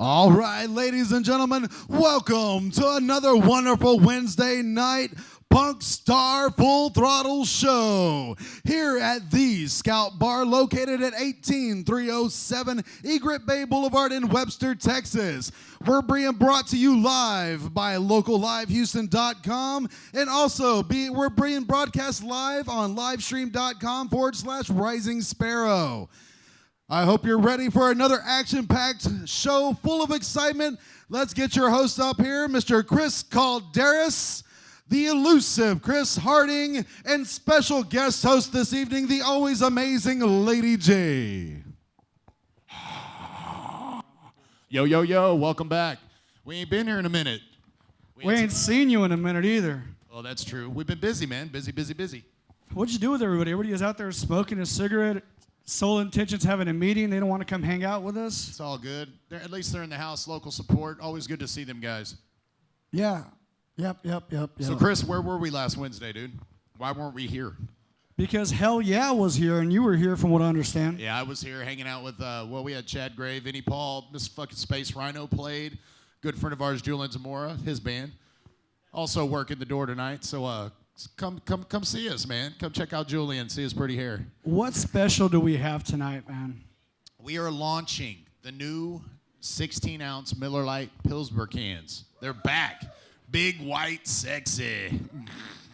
All right, ladies and gentlemen, welcome to another wonderful Wednesday night PunkStar Full Throttle Show here at the Scout Bar located at 18307 Egret Bay Boulevard in Webster, Texas. We're being brought to you live by locallivehouston.com, and also we're being broadcast live on livestream.com/Rising Sparrow. I hope you're ready for another action-packed show full of excitement. Let's get your host up here, Mr. Chris Calderas, the elusive Chris Harding, and special guest host this evening, the always amazing Lady J. Yo, yo, yo, welcome back. We ain't been here in a minute. We ain't seen you in a minute either. Oh, that's true. We've been busy, man. Busy, busy, busy. What'd you do with everybody? Everybody is out there smoking a cigarette. Sole Intentions having a meeting. They don't want to come hang out with us. It's all good. At least they're in the house, local support. Always good to see them guys. Yeah. Yep. So, Chris, where were we last Wednesday, dude? Why weren't we here? Because Hell Yeah was here, and you were here from what I understand. Yeah, I was here hanging out with, we had Chad Gray, Vinnie Paul, Miss fucking Space Rhino played. Good friend of ours, Julian Zamora, his band. Also working the door tonight, so come see us, man. Come check out Julian, see his pretty hair. What special do we have tonight, man? We are launching the new 16-ounce Miller Lite Pillsbury cans. They're back. Big, white, sexy.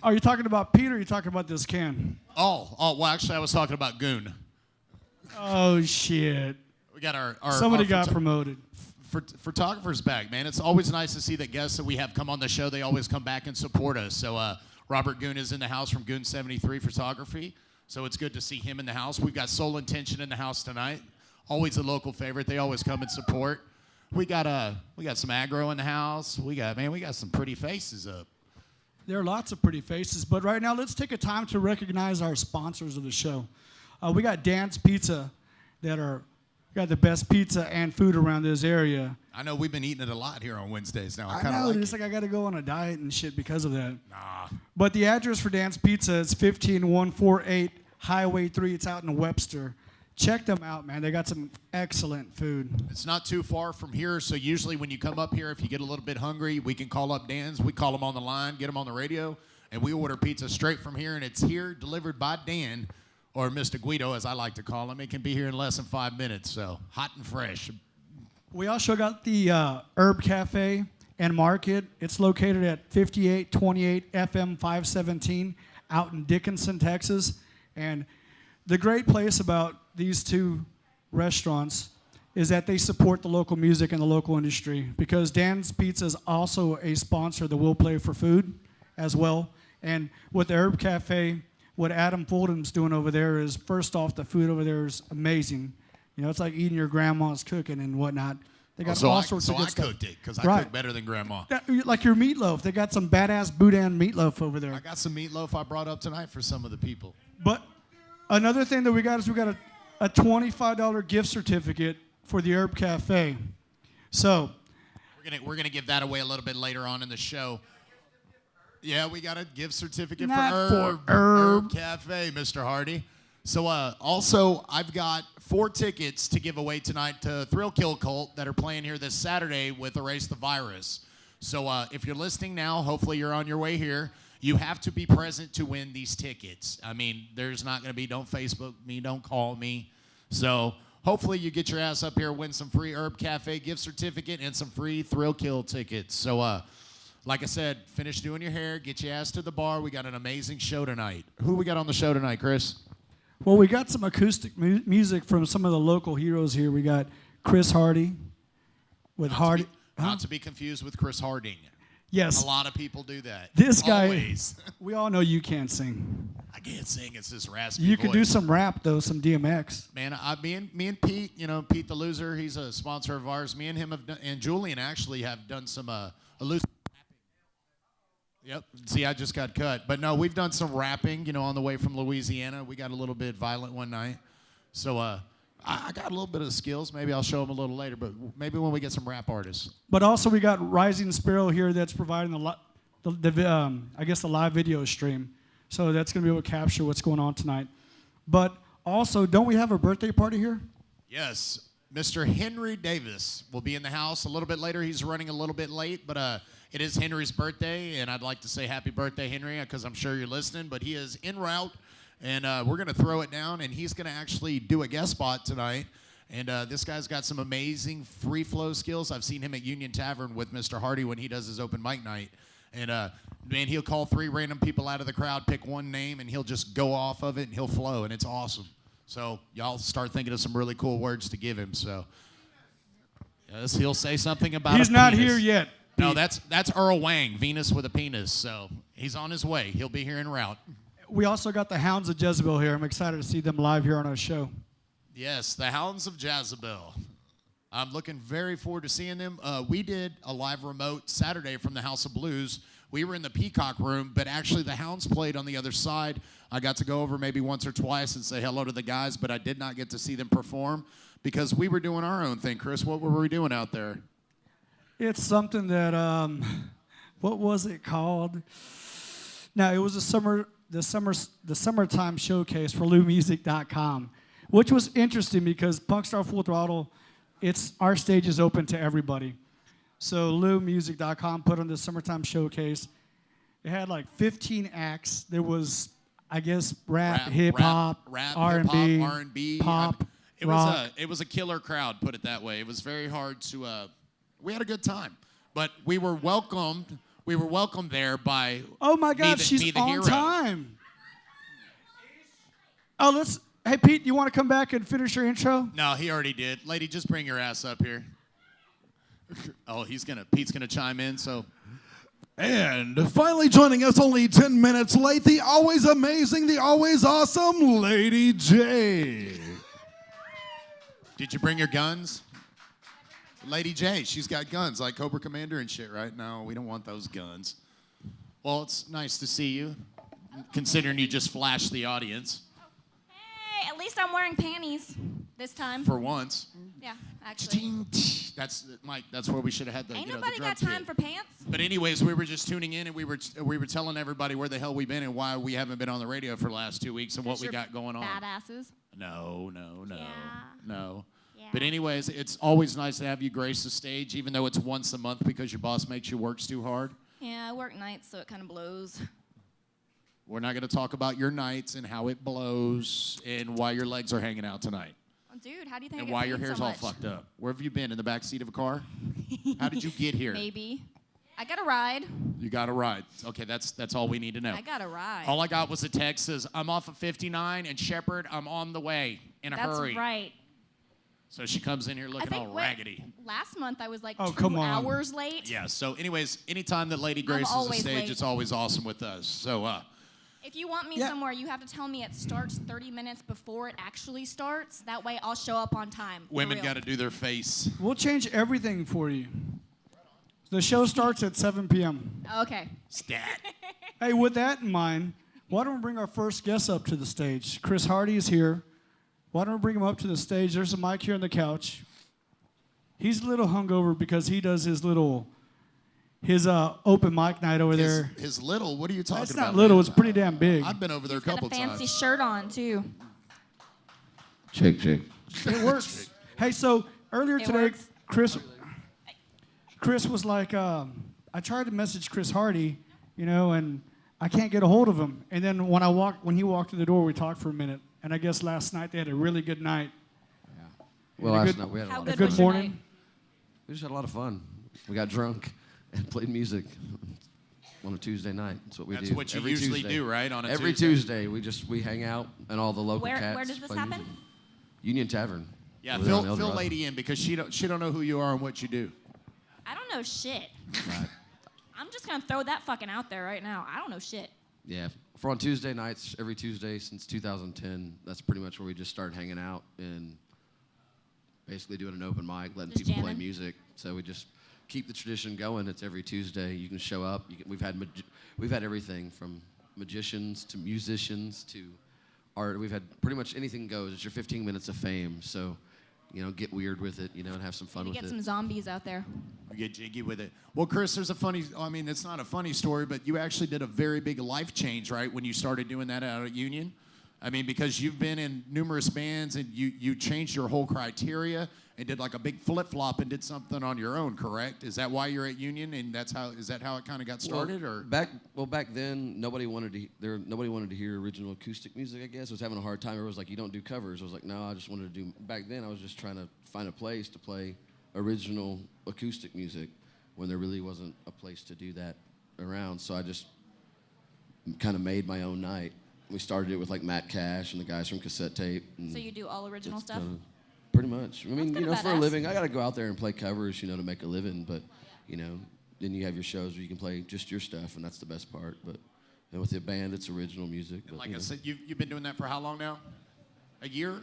Are you talking about Pete or are you talking about this can? Oh, well, actually, I was talking about Goon. Oh, shit. We got our Somebody got promoted. Photographers back, man. It's always nice to see the guests that we have come on the show. They always come back and support us. So Robert Goon is in the house from Goon 73 Photography. So it's good to see him in the house. We've got Soul Intention in the house tonight. Always a local favorite. They always come and support. We got some aggro in the house. We got some pretty faces up. There are lots of pretty faces, but right now let's take a time to recognize our sponsors of the show. We got Dan's Pizza that got the best pizza and food around this area. I know we've been eating it a lot here on Wednesdays now. I know, it's like I got to go on a diet and shit because of that. Nah. But the address for Dan's Pizza is 15148 Highway 3. It's out in Webster. Check them out, man. They got some excellent food. It's not too far from here, so usually when you come up here, if you get a little bit hungry, we can call up Dan's. We call them on the line, get them on the radio, and we order pizza straight from here, and it's here delivered by Dan, or Mr. Guido, as I like to call him. It can be here in less than 5 minutes, so hot and fresh. We also got the Herb Cafe and Market. It's located at 5828 FM 517 out in Dickinson, Texas. And the great place about these two restaurants is that they support the local music and the local industry, because Dan's Pizza is also a sponsor that will play for food as well. And with the Herb Cafe, what Adam Fulton's doing over there is, first off, the food over there is amazing. You know, it's like eating your grandma's cooking and whatnot. They got all sorts of good stuff. So I cooked it, because I cook better than Grandma. Like your meatloaf. They got some badass boudin meatloaf over there. I got some meatloaf I brought up tonight for some of the people. But another thing that we got is we got a $25 gift certificate for the Herb Cafe. So we're gonna give that away a little bit later on in the show. Yeah, we got a gift certificate for Herb Cafe, Mr. Hardy. So also, I've got 4 tickets to give away tonight to Thrill Kill Cult that are playing here this Saturday with Erase the Virus. So if you're listening now, hopefully you're on your way here. You have to be present to win these tickets. I mean, there's not going to be, don't Facebook me, don't call me. So hopefully you get your ass up here, win some free Herb Cafe gift certificate and some free Thrill Kill tickets. So like I said, finish doing your hair, get your ass to the bar. We got an amazing show tonight. Who we got on the show tonight, Chris? Well, we got some acoustic music from some of the local heroes here. We got Chris Hardy with Hardy. Not to be confused with Chris Harding. Yes. A lot of people do that. This guy, always. We all know you can't sing. I can't sing. It's this raspy You voice. could do some rap, though, some DMX. Man, me and Pete, Pete the Loser, he's a sponsor of ours. Me and him and Julian actually have done some elusive rapping. Yep. See, I just got cut. But no, we've done some rapping, on the way from Louisiana. We got a little bit violent one night. So I got a little bit of skills. Maybe I'll show them a little later, but maybe when we get some rap artists. But also we got Rising Sparrow here that's providing the live video stream. So that's going to be able to capture what's going on tonight. But also, don't we have a birthday party here? Yes. Mr. Henry Davis will be in the house a little bit later. He's running a little bit late, but it is Henry's birthday, and I'd like to say happy birthday, Henry, because I'm sure you're listening. But he is en route, and we're going to throw it down, and he's going to actually do a guest spot tonight. And this guy's got some amazing free flow skills. I've seen him at Union Tavern with Mr. Hardy when he does his open mic night. And, man, he'll call 3 random people out of the crowd, pick one name, and he'll just go off of it, and he'll flow, and it's awesome. So y'all start thinking of some really cool words to give him. So yes, he'll say something about He's a not penis. here yet. No, that's Earl Wang, Venus with a penis. So he's on his way. He'll be here en route. We also got the Hounds of Jezebel here. I'm excited to see them live here on our show. Yes, the Hounds of Jezebel. I'm looking very forward to seeing them. We did a live remote Saturday from the House of Blues. We were in the Peacock room, but actually the Hounds played on the other side. I got to go over maybe once or twice and say hello to the guys, but I did not get to see them perform because we were doing our own thing. Chris, what were we doing out there? It's something that, what was it called? No, it was the summertime showcase for LouMusic.com, which was interesting because PunkStar Full Throttle, our stage is open to everybody. So LouMusic.com put on the summertime showcase. It had like 15 acts. There was, I guess, rap, hip hop, R&B, pop, rock. It was a killer crowd, put it that way. It was very hard to. We had a good time, but we were welcomed. We were welcomed there by. Oh my God, she's me the on hero. time. Oh, Hey Pete, you want to come back and finish your intro? No, he already did. Lady, just bring your ass up here. Oh, Pete's gonna chime in. So. And finally joining us only 10 minutes late, the always amazing, the always awesome Lady J. Did you bring your guns? Lady J, she's got guns like Cobra Commander and shit, right? No, we don't want those guns. Well, it's nice to see you, considering you just flashed the audience. Hey, at least I'm wearing panties this time. For once. Yeah, actually. That's Mike. That's where we should have had the. Ain't the nobody drum got time kit. for pants. But anyways, we were just tuning in and we were telling everybody where the hell we've been and why we haven't been on the radio for the last 2 weeks and what we You're got going on. Badasses. No. Yeah. Yeah. But anyways, it's always nice to have you grace the stage, even though it's once a month because your boss makes you work too hard. Yeah, I work nights, so it kind of blows. We're not going to talk about your nights and how it blows and why your legs are hanging out tonight. Oh, dude, how do you think And I get why your paid hair's so all much? fucked up. Where have you been? In the back seat of a car? How did you get here? Maybe. I got a ride. You got a ride. Okay, that's all we need to know. I got a ride. All I got was a text says, I'm off of 59 and Shepherd, I'm on the way in a hurry. That's right. So she comes in here looking all raggedy. Last month I was like Oh, 2 come on. hours late. Yeah, so anyways, anytime that Lady graces the always stage, late. it's always awesome with us. So, If you want me Yeah. somewhere, you have to tell me it starts 30 minutes before it actually starts. That way I'll show up on time. For women real. got to do their face. We'll change everything for you. The show starts at 7 p.m. Okay. Stat. Hey, with that in mind, why don't we bring our first guest up to the stage? Chris Hardy is here. Why don't we bring him up to the stage? There's a mic here on the couch. He's a little hungover because he does his open mic night over there. His little, what are you talking It's about? not little, man? it's pretty damn big. I've been over there a Got couple a fancy times. shirt on too. Check. It works. Hey, so earlier It today, works. Chris was like, I tried to message Chris Hardy, and I can't get a hold of him. And then when he walked through the door, we talked for a minute. And I guess last night they had a really good night. Well, And a last good- night we had a How lot good of Good was your morning. night? We just had a lot of fun. We got drunk and played music on a Tuesday night. That's what we That's do. what you every usually Tuesday. do, right? On a Every Tuesday. Tuesday, we hang out and all the local Where cats. does this play happen? music. Union Tavern. Yeah, over there on fill El Dorado. Lady in because she don't know who you are and what you do. I don't know shit. Right. I'm just gonna throw that fucking out there right now. I don't know shit. Yeah, for on Tuesday nights, every Tuesday since 2010, that's pretty much where we just started hanging out and basically doing an open mic, letting Just people play jamming? music. So we just keep the tradition going. It's every Tuesday. You can show up. We've had everything from magicians to musicians to art. We've had pretty much anything goes. It's your 15 minutes of fame. So, get weird with it, and have some fun Maybe with get it. some zombies out there. We get jiggy with it. Well, Chris, there's it's not a funny story, but you actually did a very big life change, right, when you started doing that out at Union? I mean, because you've been in numerous bands and you changed your whole criteria and did like a big flip flop and did something on your own, correct? Is that why you're at Union, and is that how it kind of got started, or? Back then, nobody wanted to hear original acoustic music. I guess I was having a hard time. Everyone was like, "You don't do covers." I was like, "No, I just wanted to do." Back then, I was just trying to find a place to play original acoustic music when there really wasn't a place to do that around. So I just kind of made my own night. We started it with like Matt Cash and the guys from Cassette Tape. So you do all original stuff? Pretty much. I mean, That's for a badass. living, I got to go out there and play covers, to make a living. But, then you have your shows where you can play just your stuff, and that's the best part. But and with the band, it's original music. But, Like I said, you've been doing that for how long now? A year?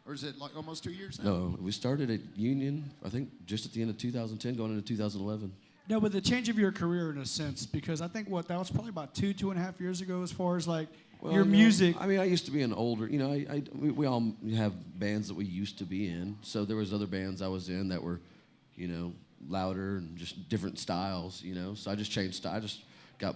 Or is it like almost 2 years now? No, we started at Union, I think, just at the end of 2010, going into 2011. No, but the change of your career in a sense, because I think that was probably about 2.5 years ago as far as like your music. I mean, I used to be an older, we all have bands that we used to be in. So there was other bands I was in that were, louder and just different styles, So I just changed style. I just got,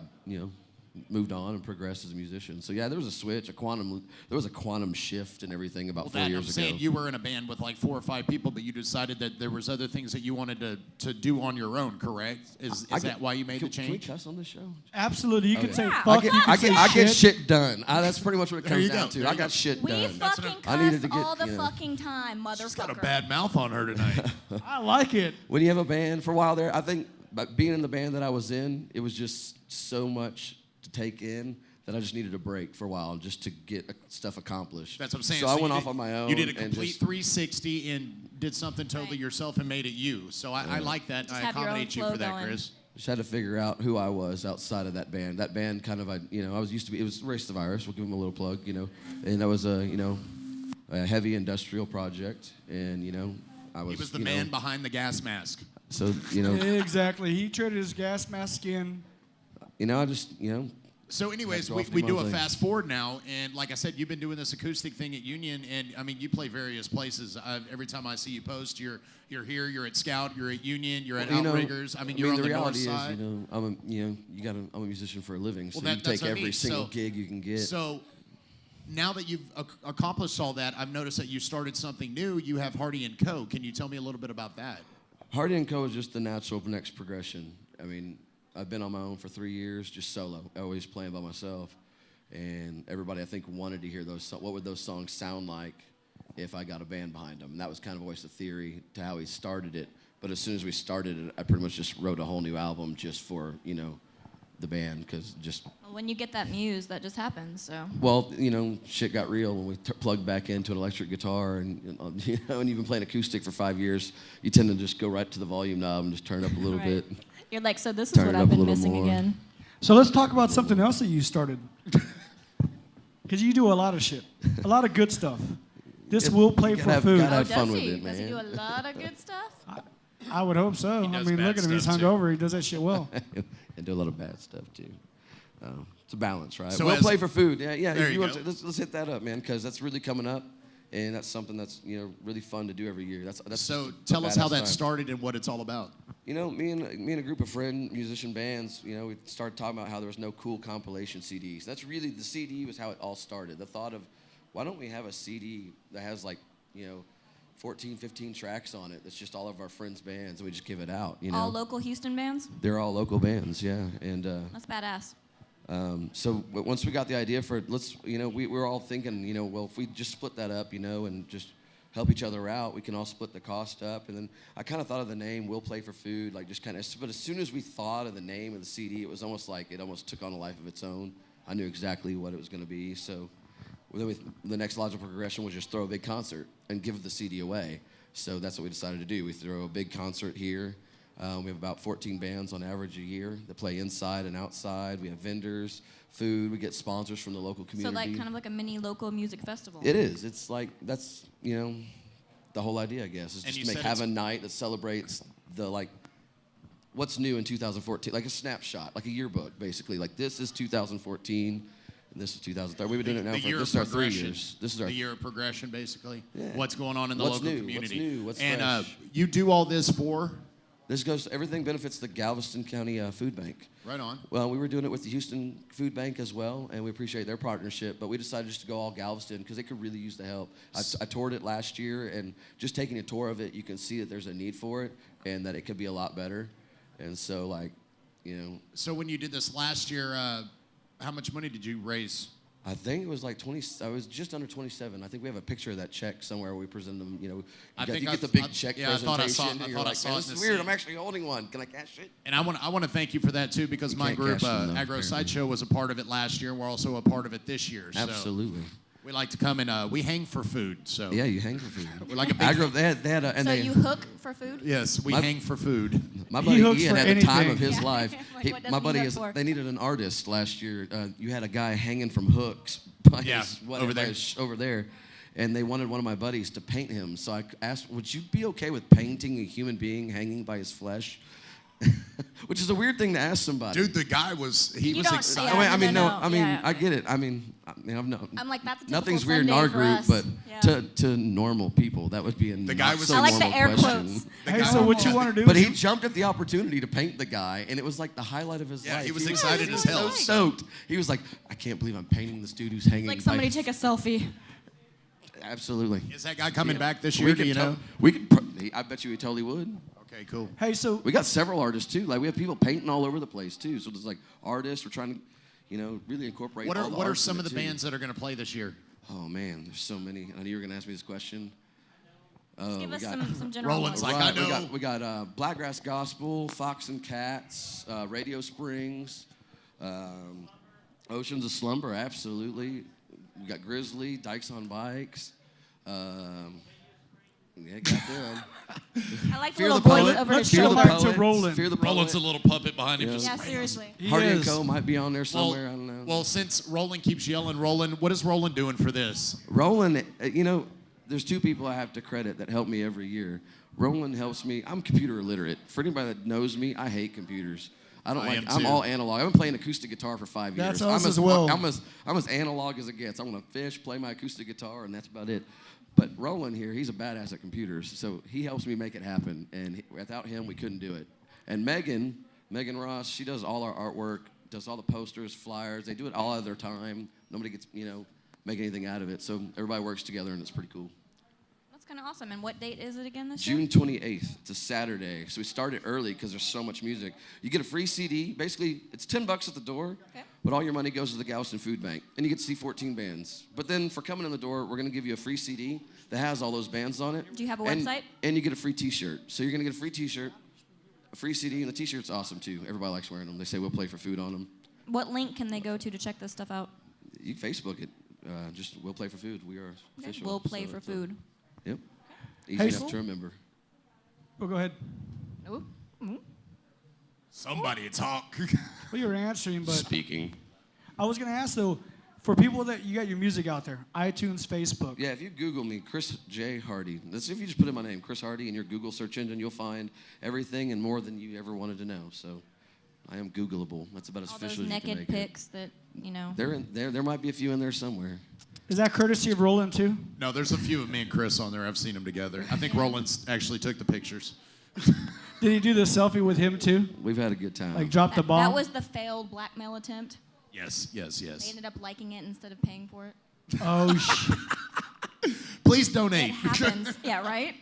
moved on and progressed as a musician. So yeah, there was a switch, there was a quantum shift and everything about 4 years ago. Saying you were in a band with like 4 or 5 people, but you decided that there was other things that you wanted to do on your own, correct? Is that why you made the change? Can we cuss on this show? Absolutely, you can say Yeah. fuck. I get shit done. That's pretty much what it comes down to. There I you got go. shit We done. fucking I needed to cuss get, all the fucking time, motherfucker. She's got a bad mouth on her tonight. I like it. When you have a band for a while there, I think being in the band that I was in, it was just so much to take in that I just needed a break for a while just to get stuff accomplished. That's what I'm saying. So I went off on my own. You did a and complete just- 360 and did something totally Right. yourself and made it you. So I like that. Just I have your own accommodate you flow for that, going. Chris. Just had to figure out who I was outside of that band. That band kind of, I was used to be, it was Race the Virus, we'll give them a little plug, and that was a heavy industrial project, and, I was, He was the man behind the gas mask. So, Exactly. He traded his gas mask in. I just, So anyways, That's we off do my a thing. fast forward now, and like I said, you've been doing this acoustic thing at Union, and I mean, you play various places. Every time I see you post, you're here, you're at Scout, you're at Union, you're at Outriggers. I mean, you're on the north side. I'm a musician for a living, so Well, you that's take what I every mean. single So- gig you can get. So now that you've accomplished all that, I've noticed that you started something new. You have Hardy & Co. Can you tell me a little bit about that? Hardy & Co. is just the natural next progression. I mean, I've been on my own for 3 years, just solo, always playing by myself. And everybody, I think, wanted to hear what would those songs sound like if I got a band behind them. And that was kind of always the theory to how he started it. But as soon as we started it, I pretty much just wrote a whole new album just for, the band, because just... Well, when you get that muse, that just happens, so. Well, shit got real when we plugged back into an electric guitar, and when you've been playing acoustic for 5 years, you tend to just go right to the volume knob and just turn it up a little Right. bit. You're like, so this is Turn what it I've up a been little missing more. again. So let's talk about something else that you started. Because you do a lot of shit, a lot of good stuff. This will play You for gotta have- food. gotta Oh, have fun does with he? it, Does he do a man. lot of good stuff? I would hope so. He I does mean, bad look at him. He's stuff, too. hungover. He does that shit well. And do a lot of bad stuff too. It's a balance, right? So We'll as- play for food. Yeah. There if you want go. to, let's hit that up, man, because that's really coming up, and that's something that's really fun to do every year. That's So a tell us how badass that time. started and what it's all about. Me and a group of musician bands, we started talking about how there was no cool compilation CDs. That's really, the CD was how it all started. The thought of, why don't we have a CD that has 14, 15 tracks on it that's just all of our friends' bands, and we just give it out, All local Houston bands? They're all local bands, yeah. And That's badass. so once we got the idea for it, we were all thinking, well, if we just split that up, and just help each other out, we can all split the cost up. And then I kind of thought of the name, We'll Play for Food, but as soon as we thought of the name of the CD, it was almost like it almost took on a life of its own. I knew exactly what it was going to be. So then the next logical progression was just throw a big concert and give the CD away. So that's what we decided to do. We throw a big concert here. We have about 14 bands on average a year that play inside and outside. We have vendors, food. We get sponsors from the local community. So kind of like a mini local music festival. It is. It's that's the whole idea, I guess, is And just you to said have a it's- night that celebrates the what's new in 2014, like a snapshot, like a yearbook, basically. Like this is 2014. And this is 2003. We've been doing it now The for year this is of our 3 progression. years. This is our The year of progression, basically. Yeah. What's going on in the What's local new? community. What's new? What's and fresh? you do all this for Everything benefits the Galveston County Food Bank. Right on. Well, we were doing it with the Houston Food Bank as well, and we appreciate their partnership, but we decided just to go all Galveston because they could really use the help. I toured it last year, and just taking a tour of it, you can see that there's a need for it and that it could be a lot better. And so, like, you know. So when you did this last year, how much money did you raise? I think it was like 20. I was just under 27. I think we have a picture of that check somewhere. We present them. You know, you get the big check presentation. I thought I saw it. This is weird. I'm actually holding one. Can I cash it? And I want to thank you for that too, because my group, Agro Sideshow, was a part of it last year. And we're also a part of it this year. Absolutely. So we like to come and we hang for food. So yeah, you hang for food. We're like a big Agro. They had a, and So they, you hook for food? Yes, we hang for food. My buddy hooks Ian for had the time of anything. his life. Like, what doesn't My he buddy hook is. for? They needed an artist last year. You had a guy hanging from hooks. Over there, and they wanted one of my buddies to paint him. So I asked, "Would you be okay with painting a human being hanging by his flesh?" Which is a weird thing to ask somebody. Dude, the guy was don't- excited. yeah, I get it. I mean, I've no. I'm like, that's a typical Nothing's weird in Sunday our for group, us. but Yeah. to normal people, that would be a The guy not was so I like the normal air question. quotes. Hey, so what you want to do? But is he jumped at the opportunity to paint the guy, and it was like the highlight of his Yeah, life. he was excited as hell. So stoked. He was like, I can't believe I'm painting this dude who's hanging. Like somebody by take a selfie. Absolutely. Is that guy coming back this year? Do you know? I bet you he totally would. Okay, cool. Hey, so We got several artists too. Like we have people painting all over the place too. So there's like artists. We're trying to, really incorporate. What all the are arts some in of it, the too. bands that are going to play this year? Oh man, there's so many. I knew you were gonna ask me this question. Just give we us got- some general Roland's ones. like, I know. We got Blackgrass Gospel, Fox and Cats, Radio Springs, Oceans of Slumber, absolutely. We got Grizzly, Dykes on Bikes. Yeah, got them. I like the Fear little the voice Poet. over his Let's Fear go the back shoulder. to Poet. Roland. Fear the Roland's a Poet. little puppet behind him. Yeah. Just Yeah, seriously. He Hardy and is. Co. might be on there somewhere. I don't know. Well, since Roland keeps yelling, Roland, what is Roland doing for this? Roland, there's two people I have to credit that help me every year. Roland helps me. I'm computer illiterate. For anybody that knows me, I hate computers. I don't I like. am I'm too. all analog. I've been playing acoustic guitar for 5 years. That's us I'm as well. I'm as analog as it gets. I want to fish, play my acoustic guitar, and that's about it. But Roland here, he's a badass at computers, so he helps me make it happen. And without him, we couldn't do it. And Megan Ross, she does all our artwork, does all the posters, flyers. They do it all of their time. Nobody gets, make anything out of it. So everybody works together, and it's pretty cool. That's kind of awesome. And what date is it again this year? June 28th. It's a Saturday. So we started early because there's so much music. You get a free CD. Basically, it's $10 at the door, Okay. but all your money goes to the Galveston Food Bank. And you get to see 14 bands. But then for coming in the door, we're going to give you a free CD that has all those bands on it. Do you have a And- website? And you get a free T-shirt. So you're going to get a free T-shirt, a free CD, and the T-shirt's awesome too. Everybody likes wearing them. They say we'll play for food on them. What link can they go to check this stuff out? You Facebook it. Just We'll Play for Food. We are official. We'll play so for it's, food. Yep. Easy Hey, enough cool. to remember. Oh, go ahead. Ooh. Somebody talk. Well, you were answering, but Speaking. I was going to ask, though, for people that you got your music out there, iTunes, Facebook. Yeah, if you Google me, Chris J. Hardy. That's if you just put in my name, Chris Hardy, in your Google search engine, you'll find everything and more than you ever wanted to know. So I am Googleable. That's about as All those official as you can naked make it. pics that, There might be a few in there somewhere. Is that courtesy of Roland, too? No, there's a few of me and Chris on there. I've seen them together. I think Roland's actually took the pictures. Did he do the selfie with him, too? We've had a good time. Like, drop the bomb? that was the failed blackmail attempt. Yes. They ended up liking it instead of paying for it. Oh, shit. Please It donate. happens. Yeah, right?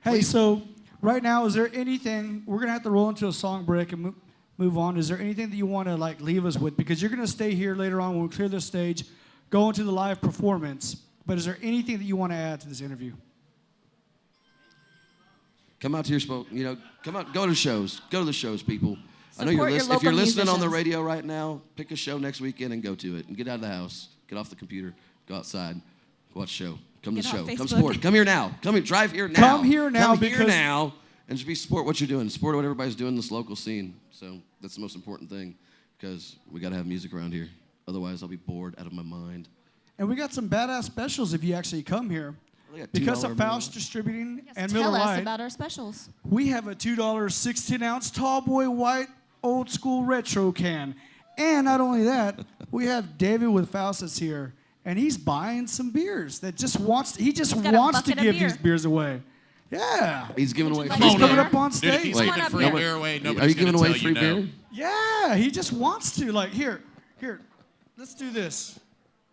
Hey, so right now, is there anything, we're going to have to roll into a song break and move on. Is there anything that you want to, leave us with? Because you're going to stay here later on when we clear the stage, go into the live performance. But is there anything that you want to add to this interview? Come out to your come out, go to shows. Go to the shows, people. I know Support your if you're local listening on the musicians. radio right now, pick a show next weekend and go to it. And get out of the house. Get off the computer. Go outside. Go watch a show. Come to Get the off show. Come Facebook. support. Come here now. Drive here now. Come here now Come here because- now and just support what you're doing. Support what everybody's doing in this local scene. So that's the most important thing because we got to have music around here. Otherwise, I'll be bored out of my mind. And we got some badass specials if you actually come here. They got Because $2 of Faust minimum. Distributing Yes, and tell Miller us Lite, about our specials. we have a $2 16-ounce tall boy white old school retro can. And not only that, we have David with Faustus here, and he's buying some beers that he just got a wants to bucket of give beer. these beers away. Yeah. He's giving away like free He's on coming up. up on Dude, if stage. he's Wait, giving up free here. beer away, Are nobody's you giving gonna away tell you free no. beer? Yeah, he just wants to. Like, here, let's do this.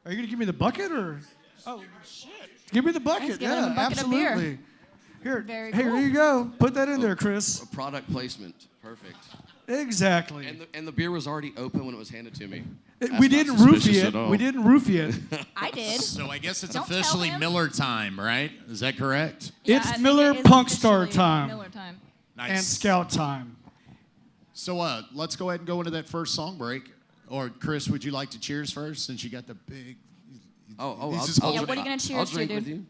Are you gonna give me the bucket or? Oh shit! Give me the bucket. giving him Yeah, a bucket of beer. absolutely. Here, Very here cool. you go. Put that in there, Chris. A product placement. Perfect. Exactly. And the beer was already open when it was handed to me. That's We not didn't roofie suspicious it. at all. We didn't roofie it. I did. So I guess it's Don't tell officially him. Miller time, right? Is that correct? Yeah, It's I think Miller it is PunkStar officially time. Miller time. Nice. And Scout time. So let's go ahead and go into that first song break. Or Chris, would you like to cheers first since you got the big? He's just Yeah, holding what are you it gonna up. cheers I'll to, drink dude? with you.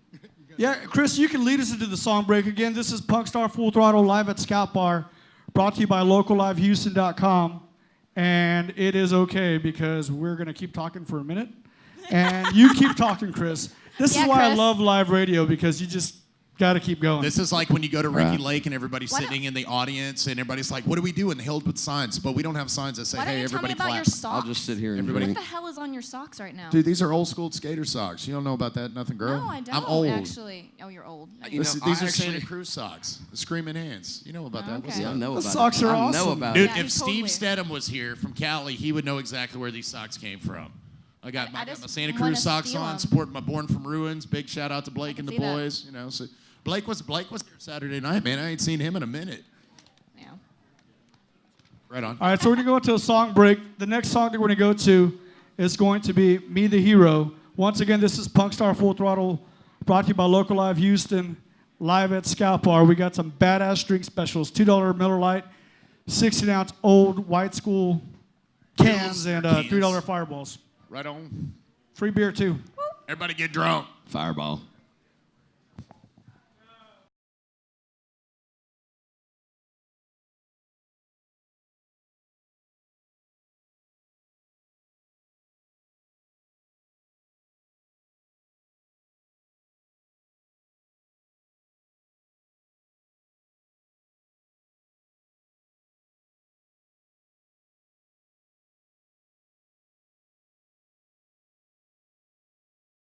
Yeah, Chris, you can lead us into the song break again. This is PunkStar Full Throttle live at Scout Bar, brought to you by LocalLiveHouston.com. And it is okay because we're going to keep talking for a minute. And you keep talking, Chris. This Yeah, is why I Chris. love live radio because you just got to keep going. This is like when you go to Ricky Right. Lake and everybody's Why sitting in the audience and everybody's like, "What do we do?" And they hold with signs, but we don't have signs that say, Why don't "Hey, you tell me everybody about your clap." socks? I'll just sit here and Everybody- drink. What the hell is on your socks right now? Dude, these are old school skater socks. You don't know about that, nothing, girl. No, I don't. I'm old. Actually, oh, you're old. No, You you're These know, are I Santa actually- Cruz socks. The Screaming Hands. You know about that. What's Okay. Yeah, I up? know The about socks it. are I know awesome. about Dude, it. Yeah, if totally. Steve Stedham was here from Cali, he would know exactly where these socks came from. I got my just Santa wanna Cruz socks steal on, 'em. supporting my Born from Ruins. Big shout out to Blake can and the see that. boys. You know, so Blake was here Saturday night, man. I ain't seen him in a minute. Yeah. Right on. All right, so we're going to go into a song break. The next song that we're going to go to is going to be Me the Hero. Once again, this is PunkStar Full Throttle, brought to you by Local Live Houston, live at Scout Bar. We got some badass drink specials, $2 Miller Lite, 16-ounce old white school cans, and Cans. $3 Fireballs. Right on. Free beer, too. Everybody get drunk. Fireball.